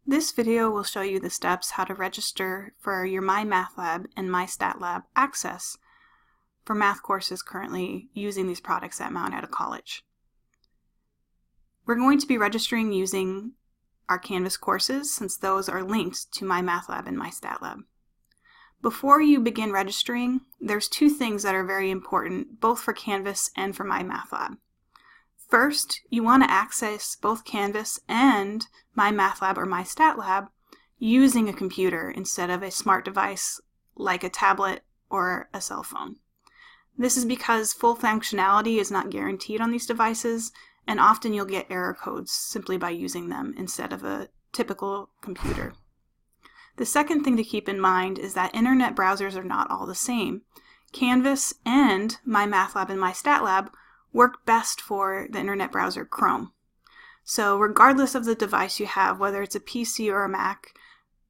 This video will show you the steps how to register for your MyMathLab and MyStatLab access for math courses currently using these products at Mount Ida College. We're going to be registering using our Canvas courses since those are linked to MyMathLab and MyStatLab. Before you begin registering, there's two things that are very important both for Canvas and for MyMathLab. First, you want to access both Canvas and MyMathLab or MyStatLab using a computer instead of a smart device like a tablet or a cell phone. This is because full functionality is not guaranteed on these devices, and often you'll get error codes simply by using them instead of a typical computer. The second thing to keep in mind is that internet browsers are not all the same. Canvas and MyMathLab and MyStatLab work best for the internet browser Chrome. So regardless of the device you have, whether it's a PC or a Mac,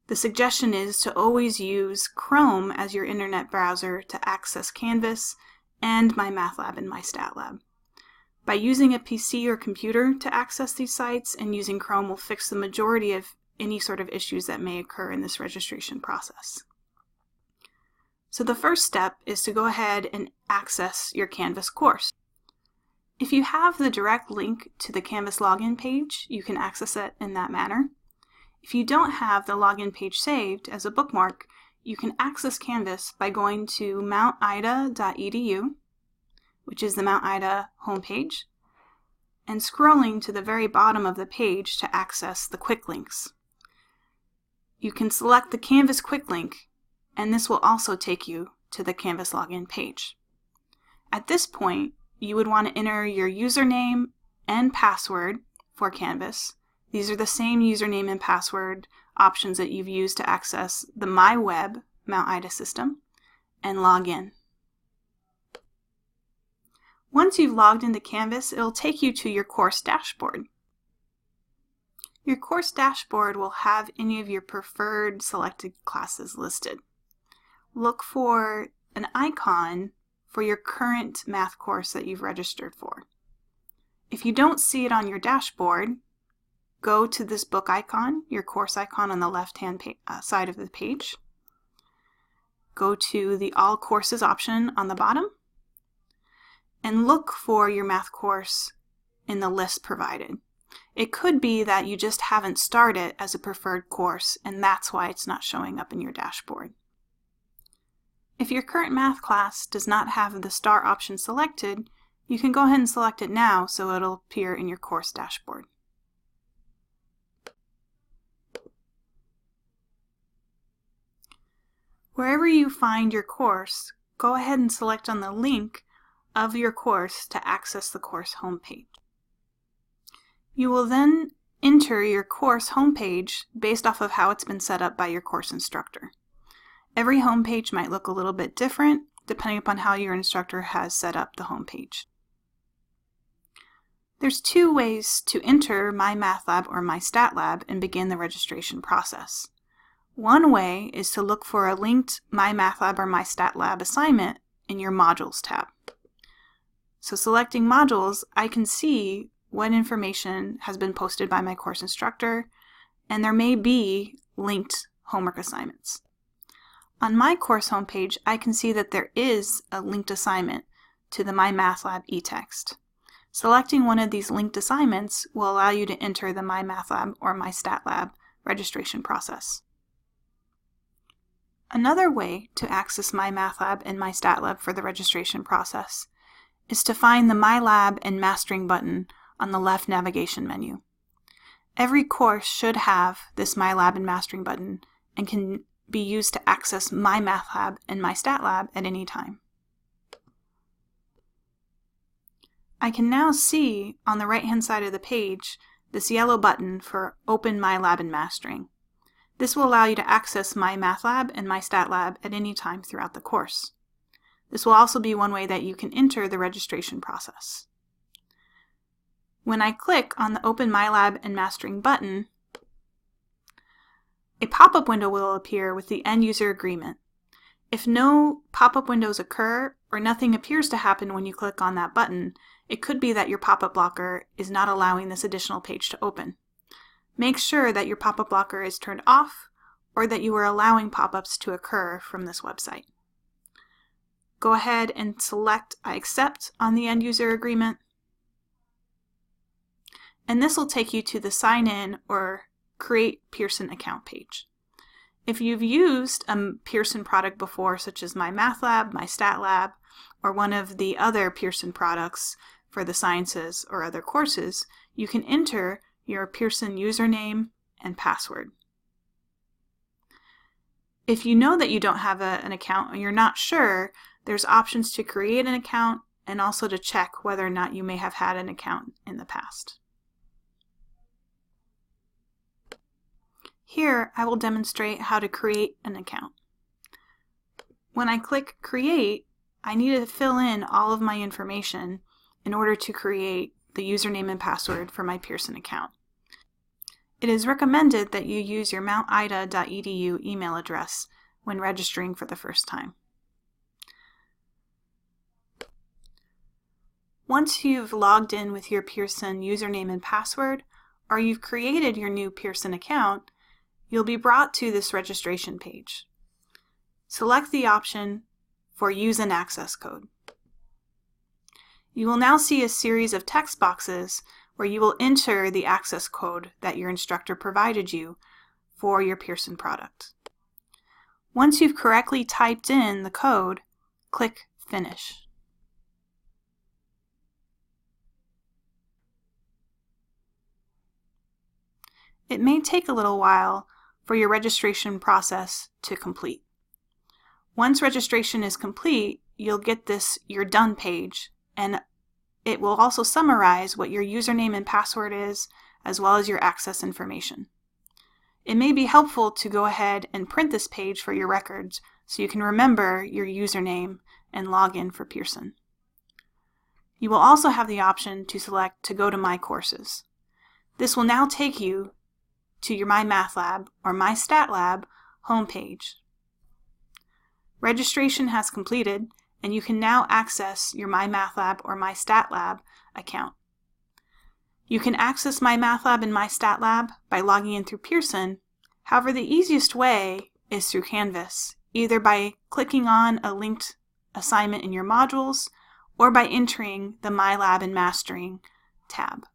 the suggestion is to always use Chrome as your internet browser to access Canvas and MyMathLab and MyStatLab. By using a PC or computer to access these sites, and using Chrome will fix the majority of any sort of issues that may occur in this registration process. So the first step is to go ahead and access your Canvas course. If you have the direct link to the Canvas login page, you can access it in that manner. If you don't have the login page saved as a bookmark, you can access Canvas by going to mountida.edu, which is the Mount Ida homepage, and scrolling to the very bottom of the page to access the quick links. You can select the Canvas quick link, and this will also take you to the Canvas login page. At this point, you would want to enter your username and password for Canvas. These are the same username and password options that you've used to access the MyWeb Mount Ida system, and log in. Once you've logged into Canvas, it'll take you to your course dashboard. Your course dashboard will have any of your preferred selected classes listed. Look for an icon for your current math course that you've registered for. If you don't see it on your dashboard, go to this book icon, your course icon on the left-hand side of the page. Go to the All Courses option on the bottom, and look for your math course in the list provided. It could be that you just haven't started it as a preferred course, and that's why it's not showing up in your dashboard. If your current math class does not have the star option selected, you can go ahead and select it now so it'll appear in your course dashboard. Wherever you find your course, go ahead and select on the link of your course to access the course homepage. You will then enter your course homepage based off of how it's been set up by your course instructor. Every homepage might look a little bit different depending upon how your instructor has set up the homepage. There's two ways to enter MyMathLab or MyStatLab and begin the registration process. One way is to look for a linked MyMathLab or MyStatLab assignment in your Modules tab. So selecting Modules, I can see what information has been posted by my course instructor, and there may be linked homework assignments. On my course homepage, I can see that there is a linked assignment to the MyMathLab eText. Selecting one of these linked assignments will allow you to enter the MyMathLab or MyStatLab registration process. Another way to access MyMathLab and MyStatLab for the registration process is to find the MyLab and Mastering button on the left navigation menu. Every course should have this MyLab and Mastering button and can be used to access MyMathLab and MyStatLab at any time. I can now see on the right-hand side of the page this yellow button for Open MyLab and Mastering. This will allow you to access MyMathLab and MyStatLab at any time throughout the course. This will also be one way that you can enter the registration process. When I click on the Open MyLab and Mastering button, a pop-up window will appear with the End User Agreement. If no pop-up windows occur or nothing appears to happen when you click on that button, it could be that your pop-up blocker is not allowing this additional page to open. Make sure that your pop-up blocker is turned off or that you are allowing pop-ups to occur from this website. Go ahead and select I accept on the end user agreement, and this will take you to the sign in or create Pearson account page. If you've used a Pearson product before, such as MyMathLab, MyStatLab, or one of the other Pearson products for the sciences or other courses, you can enter your Pearson username and password. If you know that you don't have an account or you're not sure, there's options to create an account and also to check whether or not you may have had an account in the past. Here, I will demonstrate how to create an account. When I click Create, I need to fill in all of my information in order to create the username and password for my Pearson account. It is recommended that you use your mountida.edu email address when registering for the first time. Once you've logged in with your Pearson username and password, or you've created your new Pearson account, you'll be brought to this registration page. Select the option for Use an Access Code. You will now see a series of text boxes where you will enter the access code that your instructor provided you for your Pearson product. Once you've correctly typed in the code, click Finish. It may take a little while for your registration process to complete. Once registration is complete, you'll get this You're Done page, and it will also summarize what your username and password is, as well as your access information. It may be helpful to go ahead and print this page for your records so you can remember your username and log in for Pearson. You will also have the option to select to go to My Courses. This will now take you to your MyMathLab or MyStatLab homepage. Registration has completed, and you can now access your MyMathLab or MyStatLab account. You can access MyMathLab and MyStatLab by logging in through Pearson. However, the easiest way is through Canvas, either by clicking on a linked assignment in your modules or by entering the MyLab and Mastering tab.